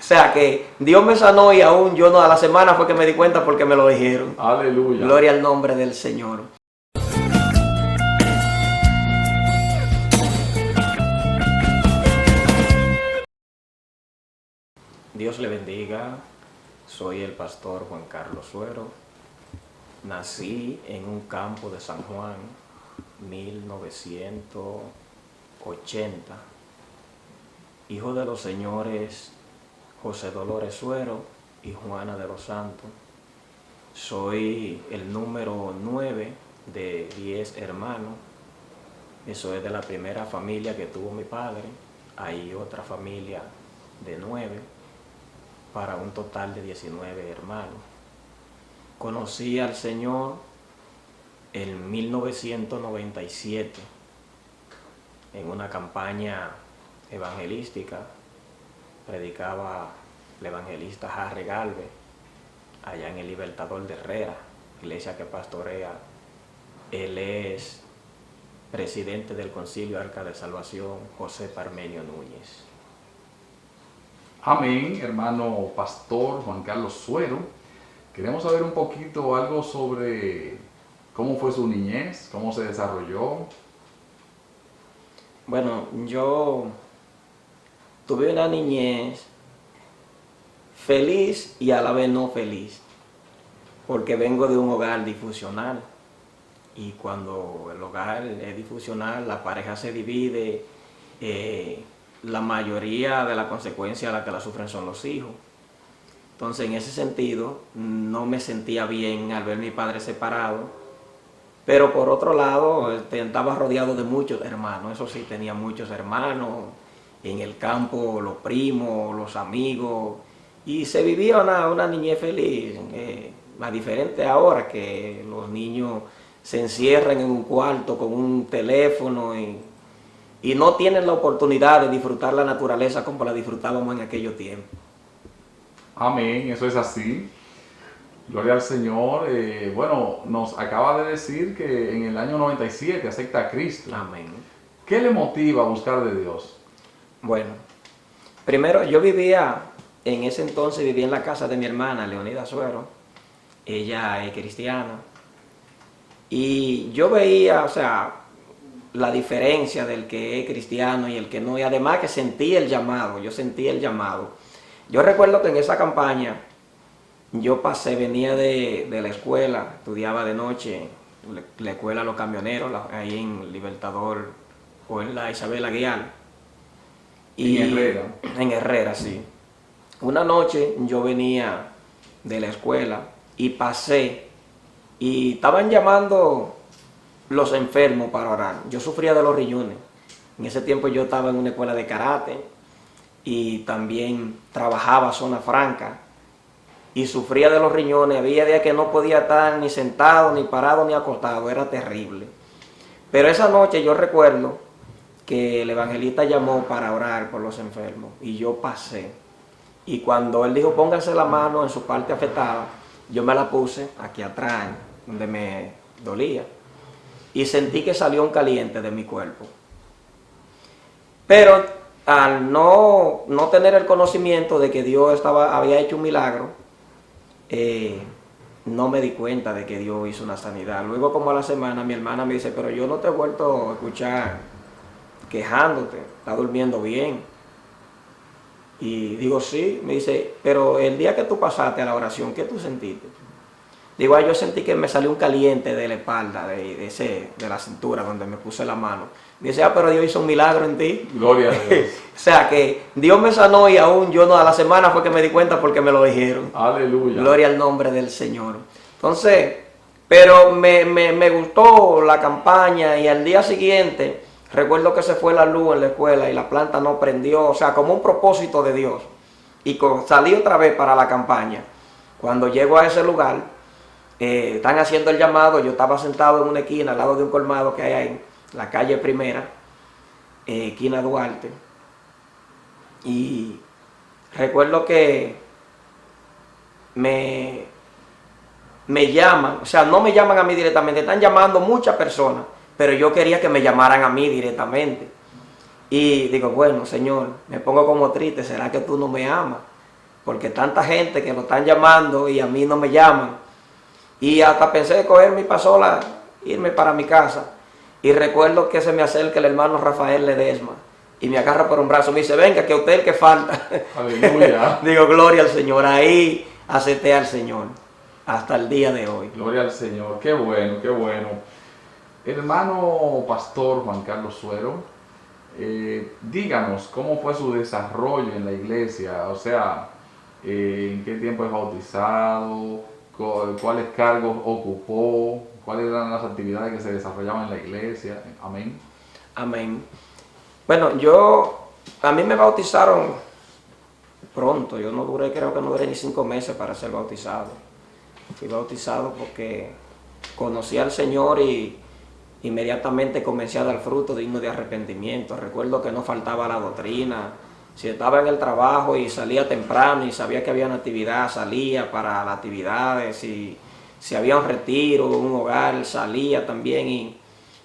sea que Dios me sanó y aún yo no, a la semana fue que me di cuenta porque me lo dijeron. Aleluya. Gloria al nombre del Señor. Dios le bendiga. Soy el pastor Juan Carlos Suero. Nací en un campo de San Juan, 1980. Hijo de los señores José Dolores Suero y Juana de los Santos. Soy el número 9 de 10 hermanos. Eso es de la primera familia que tuvo mi padre. Hay otra familia de 9, para un total de 19 hermanos. Conocí al Señor en 1997 en una campaña evangelística. Predicaba el evangelista Harry Galvez allá en el Libertador de Herrera, iglesia que pastorea. Él es presidente del Concilio Arca de Salvación, José Parmenio Núñez. Amén, hermano pastor Juan Carlos Suero. Queremos saber un poquito algo sobre cómo fue su niñez, cómo se desarrolló. Bueno, yo tuve una niñez feliz y a la vez no feliz, porque vengo de un hogar disfuncional. Y cuando el hogar es disfuncional, la pareja se divide, la mayoría de las consecuencias a las que la sufren son los hijos. Entonces, en ese sentido, no me sentía bien al ver a mi padre separado, pero por otro lado, estaba rodeado de muchos hermanos. Eso sí, tenía muchos hermanos, en el campo, los primos, los amigos, y se vivía una niñez feliz, más diferente ahora que los niños se encierran en un cuarto con un teléfono y no tienen la oportunidad de disfrutar la naturaleza como la disfrutábamos en aquellos tiempos. Amén, eso es así. Gloria al Señor. Bueno, nos acaba de decir que en el año 97 acepta a Cristo. Amén. ¿Qué le motiva a buscar de Dios? Bueno, primero yo vivía, en ese entonces vivía en la casa de mi hermana Leonida Suero. Ella es cristiana. Y yo veía, o sea, la diferencia del que es cristiano y el que no. Y además que sentí el llamado, yo sentí el llamado. Yo recuerdo que en esa campaña yo venía de la escuela, estudiaba de noche, la escuela Los Camioneros, ahí en Libertador o en la Isabel Aguiar. En Herrera. En Herrera, sí. Una noche yo venía de la escuela y pasé y estaban llamando los enfermos para orar. Yo sufría de los riñones. En ese tiempo yo estaba en una escuela de karate y también trabajaba zona franca y sufría de los riñones. Había días que no podía estar ni sentado, ni parado, ni acostado. Era terrible. Pero esa noche yo recuerdo que el evangelista llamó para orar por los enfermos y yo pasé. Y cuando él dijo pónganse la mano en su parte afectada, yo me la puse aquí atrás, donde me dolía. Y sentí que salió un caliente de mi cuerpo. Pero al no tener el conocimiento de que Dios había hecho un milagro, no me di cuenta de que Dios hizo una sanidad. Luego, como a la semana, mi hermana me dice, pero yo no te he vuelto a escuchar quejándote, estás durmiendo bien. Y digo, sí. Me dice, pero el día que tú pasaste a la oración, ¿qué tú sentiste? Digo, yo sentí que me salió un caliente de la espalda, de la cintura, donde me puse la mano. Me dice, pero Dios hizo un milagro en ti. Gloria a Dios. O sea, que Dios me sanó y aún yo no, a la semana fue que me di cuenta porque me lo dijeron. Aleluya. Gloria al nombre del Señor. Entonces, pero me gustó la campaña y al día siguiente, recuerdo que se fue la luz en la escuela y la planta no prendió, o sea, como un propósito de Dios. Y salí otra vez para la campaña. Cuando llego a ese lugar, están haciendo el llamado. Yo estaba sentado en una esquina al lado de un colmado que hay ahí en la calle Primera, esquina Duarte, y recuerdo que me llaman, o sea, no me llaman a mí directamente, están llamando muchas personas, pero yo quería que me llamaran a mí directamente. Y digo, bueno, Señor, me pongo como triste, ¿será que tú no me amas? porque tanta gente que lo están llamando y a mí no me llaman. Y hasta pensé coger mi pasola, irme para mi casa. Y recuerdo que se me acerca el hermano Rafael Ledesma y me agarra por un brazo, me dice, venga, que usted es el que falta. Aleluya. Digo, gloria al Señor. Ahí acepté al Señor hasta el día de hoy. Gloria al Señor. Qué bueno, qué bueno. Hermano pastor Juan Carlos Suero, díganos cómo fue su desarrollo en la iglesia, o sea, en qué tiempo es bautizado, cuáles cargos ocupó, cuáles eran las actividades que se desarrollaban en la iglesia. Amén. Amén. Bueno, a mí me bautizaron pronto, yo no duré, creo que no duré ni 5 meses para ser bautizado. Fui bautizado porque conocí al Señor y inmediatamente comencé a dar fruto digno de arrepentimiento. Recuerdo que no faltaba la doctrina. Si estaba en el trabajo y salía temprano y sabía que había una actividad, salía para las actividades. Si había un retiro, un hogar, salía también.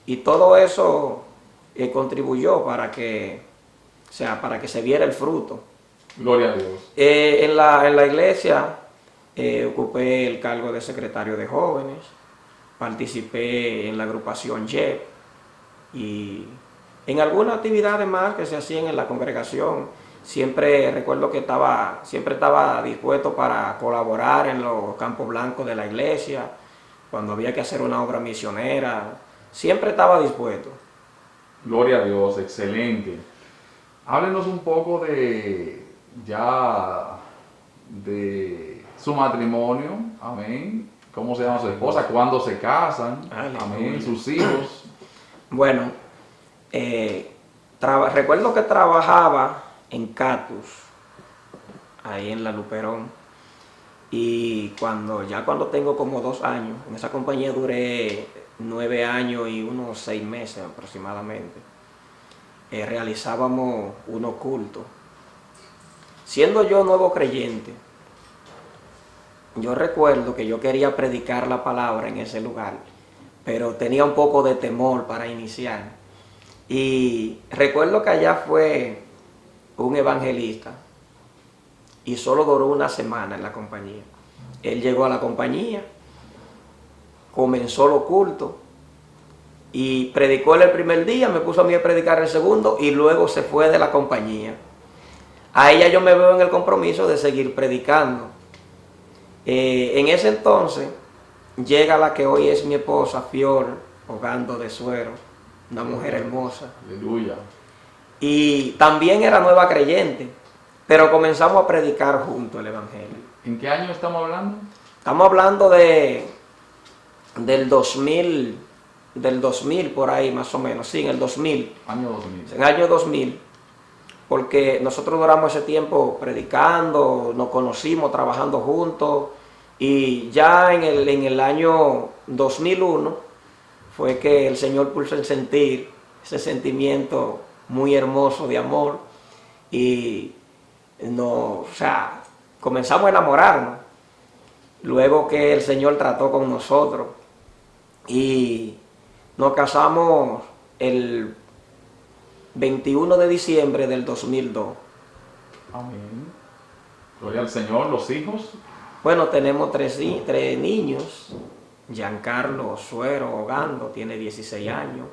Y todo eso contribuyó para que se viera el fruto. Gloria a Dios. En la iglesia ocupé el cargo de secretario de jóvenes. Participé en la agrupación YEP y en algunas actividades más que se hacían en la congregación. Siempre recuerdo que siempre estaba dispuesto para colaborar en los campos blancos de la iglesia, cuando había que hacer una obra misionera, siempre estaba dispuesto. Gloria a Dios, excelente. Háblenos un poco de su matrimonio, amén. ¿Cómo se llama su esposa? ¿Cuándo se casan? Amén. ¿Sus hijos? Bueno, recuerdo que trabajaba en Catus, ahí en la Luperón. Y cuando tengo como 2 años, en esa compañía duré 9 años y unos 6 meses aproximadamente. Realizábamos unos cultos. Siendo yo nuevo creyente, yo recuerdo que yo quería predicar la palabra en ese lugar, pero tenía un poco de temor para iniciar. Y recuerdo que allá fue un evangelista y solo duró 1 semana en la compañía. Él llegó a la compañía, comenzó los cultos y predicó el primer día, me puso a mí a predicar el segundo y luego se fue de la compañía. A ella yo me veo en el compromiso de seguir predicando. En ese entonces llega la que hoy es mi esposa, Fior Ogando de Suero, una mujer hermosa. Aleluya. Y también era nueva creyente, pero comenzamos a predicar juntos el evangelio. ¿En qué año estamos hablando? Estamos hablando del 2000 por ahí más o menos, sí, en el 2000. Año 2000. En el año 2000, porque nosotros duramos ese tiempo predicando, nos conocimos, trabajando juntos, y ya en el año 2001 fue que el Señor puso en sentir ese sentimiento muy hermoso de amor, y comenzamos a enamorarnos. Luego que el Señor trató con nosotros, y nos casamos el 21 de diciembre del 2002. Amén. Gloria al Señor. ¿Los hijos? Bueno, tenemos tres niños. Giancarlo Suero Ogando tiene 16 años.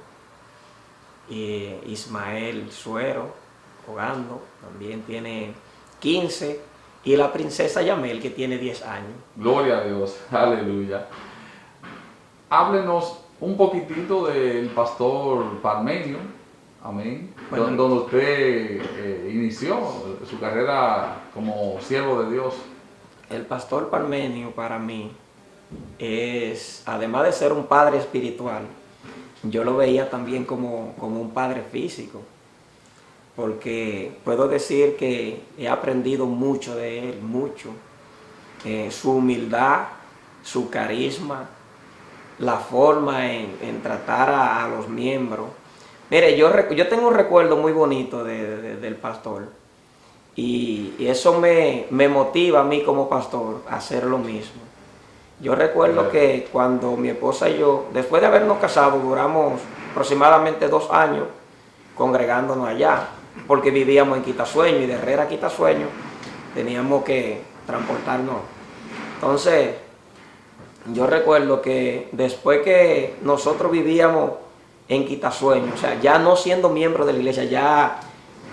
Y Ismael Suero Ogando también tiene 15. Y la princesa Yamel, que tiene 10 años. Gloria a Dios. Aleluya. Háblenos un poquitito del pastor Parmenio. Amén. Bueno, donde usted inició su carrera como siervo de Dios. El pastor Parmenio para mí es, además de ser un padre espiritual, yo lo veía también como un padre físico, porque puedo decir que he aprendido mucho de él, mucho. Su humildad, su carisma, la forma en tratar a los miembros. Mire, yo tengo un recuerdo muy bonito del pastor, y eso me motiva a mí como pastor a hacer lo mismo. Yo recuerdo que cuando mi esposa y yo, después de habernos casado, duramos aproximadamente 2 años congregándonos allá, porque vivíamos en Quitasueño, y de Herrera a Quitasueño teníamos que transportarnos. Entonces, yo recuerdo que después que nosotros vivíamos en Quitasueño, o sea, ya no siendo miembro de la iglesia, ya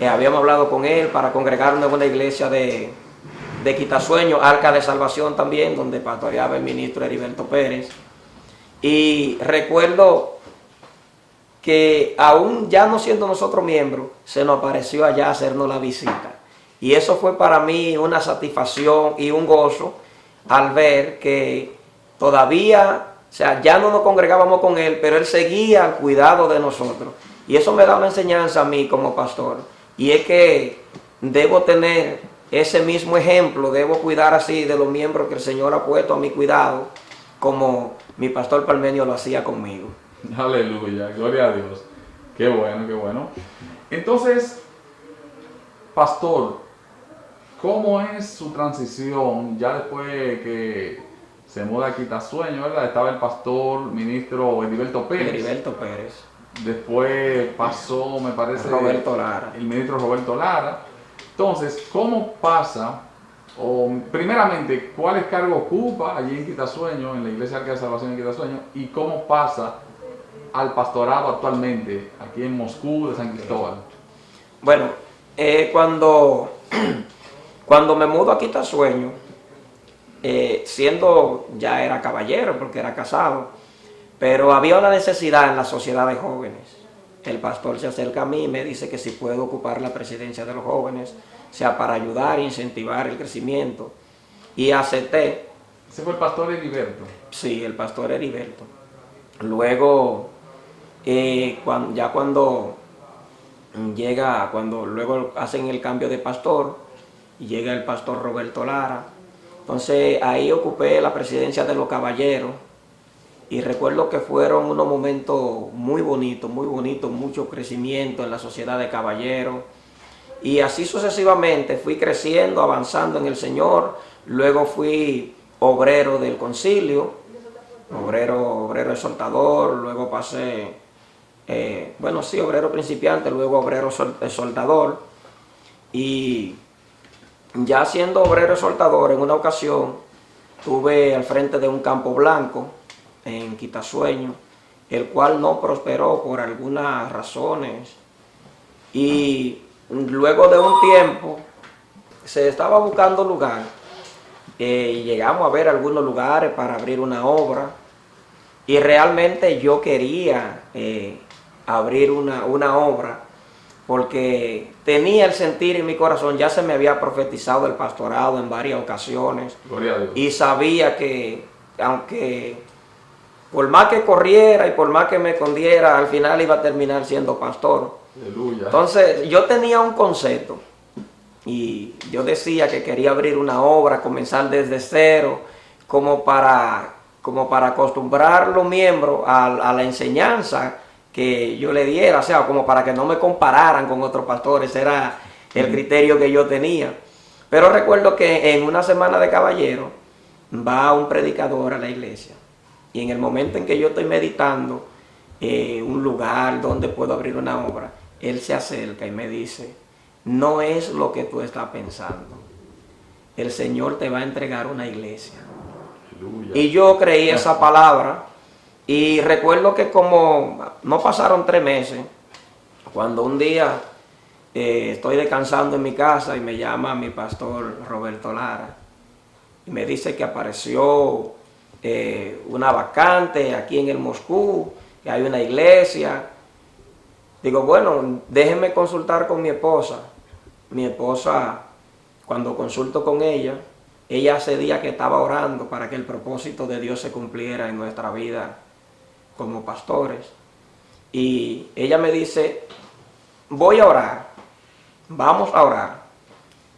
habíamos hablado con él para congregarnos en una iglesia de Quitasueño, Arca de Salvación también, donde pastoreaba el ministro Heriberto Pérez. Y recuerdo que aún ya no siendo nosotros miembros, se nos apareció allá a hacernos la visita. Y eso fue para mí una satisfacción y un gozo al ver que todavía, o sea, ya no nos congregábamos con él, pero él seguía al cuidado de nosotros. Y eso me da una enseñanza a mí como pastor. Y es que debo tener ese mismo ejemplo, debo cuidar así de los miembros que el Señor ha puesto a mi cuidado, como mi pastor Parmenio lo hacía conmigo. Aleluya, gloria a Dios. Qué bueno, qué bueno. Entonces, pastor, ¿cómo es su transición ya después que se muda a Quitasueño, ¿verdad? Estaba el pastor, ministro Heriberto Pérez. Heriberto Pérez. Después pasó, me parece, Roberto Lara. el ministro Roberto Lara. Entonces, ¿cómo pasa? O, primeramente, ¿cuáles cargos ocupa allí en Quitasueño, en la Iglesia Arca de Salvación en Quitasueño? ¿Y cómo pasa al pastorado actualmente aquí en Moscú de San Cristóbal? Bueno, cuando me mudo a Quitasueño, siendo, ya era caballero porque era casado, pero había una necesidad en la sociedad de jóvenes. El pastor se acerca a mí y me dice que si puedo ocupar la presidencia de los jóvenes, sea para ayudar e incentivar el crecimiento. Y acepté. Ese fue el pastor Heriberto. Sí, el pastor Heriberto. Luego, cuando luego hacen el cambio de pastor, y llega el pastor Roberto Lara, entonces ahí ocupé la presidencia de los caballeros. Y recuerdo que fueron unos momentos muy bonitos, mucho crecimiento en la sociedad de caballeros. Y así sucesivamente fui creciendo, avanzando en el Señor. Luego fui obrero del concilio, obrero exhortador, luego pasé, obrero principiante, luego obrero exhortador. Y ya siendo obrero exhortador, en una ocasión estuve al frente de un campo blanco en Quitasueño, el cual no prosperó por algunas razones. Y luego de un tiempo se estaba buscando lugar y llegamos a ver algunos lugares para abrir una obra, y realmente yo quería abrir una obra porque tenía el sentir en mi corazón, ya se me había profetizado el pastorado en varias ocasiones. Gloria a Dios. Y sabía que aunque por más que corriera y por más que me escondiera, al final iba a terminar siendo pastor. Aleluya. Entonces yo tenía un concepto y yo decía que quería abrir una obra, comenzar desde cero, como para acostumbrar los miembros a la enseñanza que yo le diera, o sea, como para que no me compararan con otros pastores. Era el criterio que yo tenía. Pero recuerdo que en una semana de caballero va un predicador a la iglesia, y en el momento en que yo estoy meditando un lugar donde puedo abrir una obra, él se acerca y me dice: no es lo que tú estás pensando, el Señor te va a entregar una iglesia. Aleluya. Y yo creí esa palabra, y recuerdo que como no pasaron 3 meses, cuando un día estoy descansando en mi casa y me llama mi pastor Roberto Lara y me dice que apareció una vacante aquí en el Moscú, que hay una iglesia. Digo, bueno, déjenme consultar con mi esposa. Mi esposa, cuando consulto con ella hace días que estaba orando para que el propósito de Dios se cumpliera en nuestra vida como pastores. Y ella me dice: voy a orar, vamos a orar.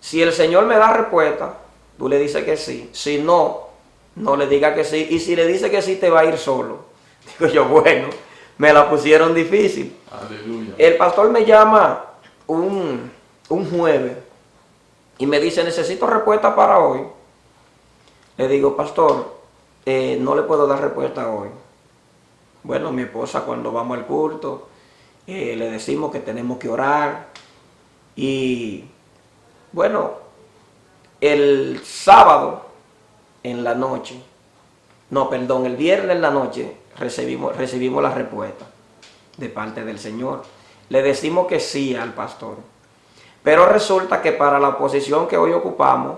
Si el Señor me da respuesta, tú le dices que sí. Si no, no le diga que sí. Y si le dice que sí, te va a ir solo. Digo yo, bueno, me la pusieron difícil. Aleluya. El pastor me llama un jueves y me dice: necesito respuesta para hoy. Le digo: pastor, no le puedo dar respuesta hoy. Bueno, mi esposa, cuando vamos al culto, le decimos que tenemos que orar. Y bueno, el sábado en la noche, no, perdón, el viernes en la noche recibimos la respuesta de parte del Señor. Le decimos que sí al pastor. Pero resulta que para la posición que hoy ocupamos,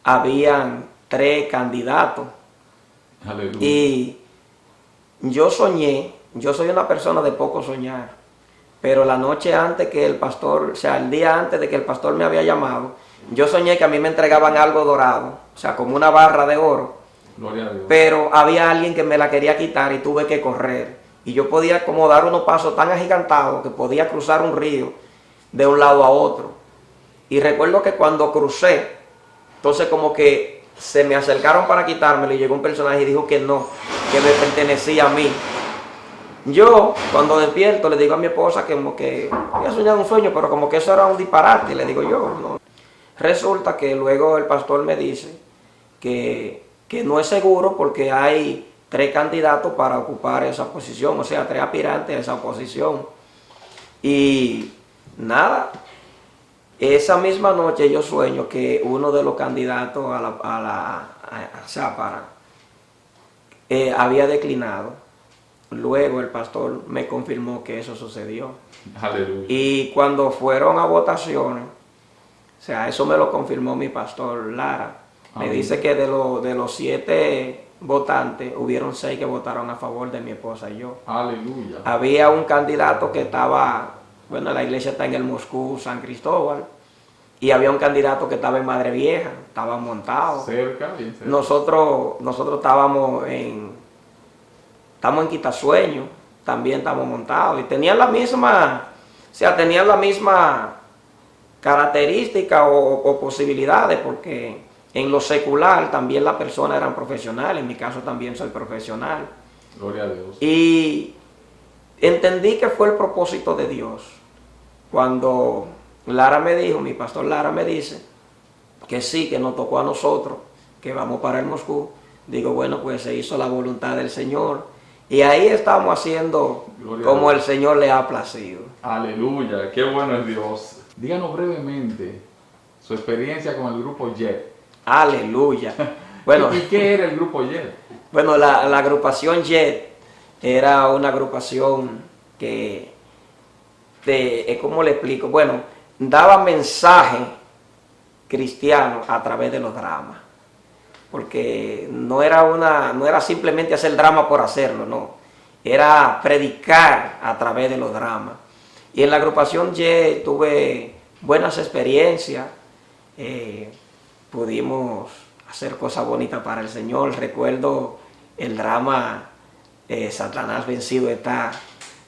habían 3 candidatos. Aleluya. Y yo soñé, yo soy una persona de poco soñar, pero la noche antes que el pastor, o sea, el día antes de que el pastor me había llamado, yo soñé que a mí me entregaban algo dorado, o sea, como una barra de oro. Gloria a Dios. Pero había alguien que me la quería quitar y tuve que correr. Y yo podía como dar unos pasos tan agigantados que podía cruzar un río de un lado a otro. Y recuerdo que cuando crucé, entonces como que se me acercaron para quitármelo y llegó un personaje y dijo que no, que me pertenecía a mí. Yo, cuando despierto, le digo a mi esposa que como que había soñado un sueño, pero como que eso era un disparate. Y le digo yo, no. Resulta que luego el pastor me dice que no es seguro porque hay 3 candidatos para ocupar esa posición, o sea, 3 aspirantes a esa posición. Y nada, esa misma noche yo sueño que uno de los candidatos había declinado. Luego el pastor me confirmó que eso sucedió. Aleluya. Y cuando fueron a votaciones, o sea, eso me lo confirmó mi pastor Lara. Me Amén. dice que de los 7 votantes, hubieron 6 que votaron a favor de mi esposa y yo. Aleluya. Había un candidato que estaba, bueno, la iglesia está en el Moscú, San Cristóbal, y había un candidato que estaba en Madre Vieja, estaba montado. Cerca, bien cerca. Nosotros estamos en Quitasueño, también estamos montados, y tenían la misma, o sea, tenían la misma característica o posibilidades, porque en lo secular también las personas eran profesionales, en mi caso también soy profesional. Gloria a Dios. Y entendí que fue el propósito de Dios. Cuando Lara me dijo, mi pastor Lara me dice, que sí, que nos tocó a nosotros, que vamos para el Moscú, digo, bueno, pues se hizo la voluntad del Señor. Y ahí estamos haciendo Gloria como a el Dios. Señor le ha placido. Aleluya, qué bueno es Dios. Díganos brevemente su experiencia con el grupo Jet. Aleluya. Bueno, ¿Y qué era el grupo Jet? bueno, la agrupación Jet era una agrupación que, ¿cómo le explico? Bueno, daba mensaje cristiano a través de los dramas. Porque no era simplemente hacer drama por hacerlo, no. Era predicar a través de los dramas. Y en la agrupación Y tuve buenas experiencias. Pudimos hacer cosas bonitas para el Señor. Recuerdo el drama Satanás vencido está.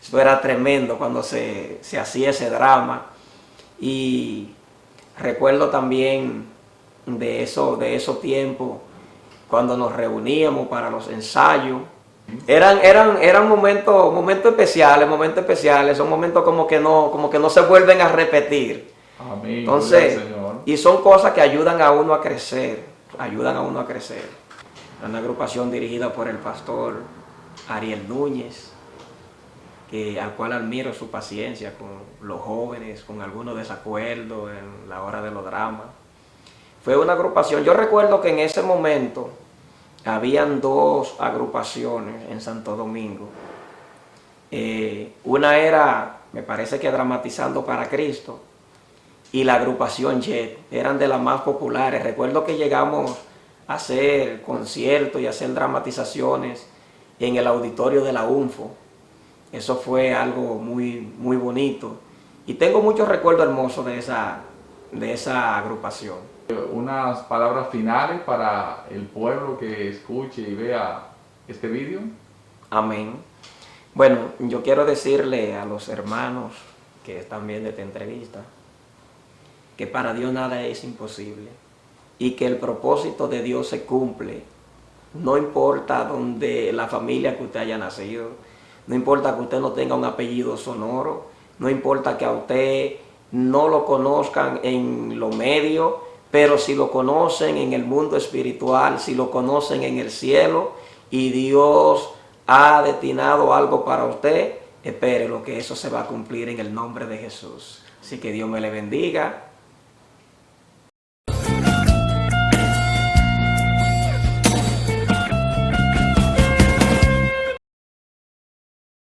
Esto era tremendo cuando se hacía ese drama. Y recuerdo también de esos tiempos cuando nos reuníamos para los ensayos. Eran momentos especiales, son momentos como que no se vuelven a repetir. Amén. Entonces, Gloria al Señor. y son cosas que ayudan a uno a crecer, Una agrupación dirigida por el pastor Ariel Núñez, al cual admiro su paciencia con los jóvenes, con algunos desacuerdos en la hora de los dramas. Fue una agrupación, yo recuerdo que en ese momento habían 2 agrupaciones en Santo Domingo. Una era, me parece que Dramatizando para Cristo, y la agrupación Jet, eran de las más populares. Recuerdo que llegamos a hacer conciertos y a hacer dramatizaciones en el auditorio de la UNFO. Eso fue algo muy, muy bonito. Y tengo muchos recuerdos hermosos de esa agrupación. Unas palabras finales para el pueblo que escuche y vea este vídeo. Amén. Bueno, yo quiero decirle a los hermanos que están viendo esta entrevista que para Dios nada es imposible y que el propósito de Dios se cumple. No importa donde la familia que usted haya nacido, no importa que usted no tenga un apellido sonoro, no importa que a usted no lo conozcan en los medios, pero si lo conocen en el mundo espiritual, si lo conocen en el cielo y Dios ha destinado algo para usted, espérelo que eso se va a cumplir en el nombre de Jesús. Así que Dios me le bendiga.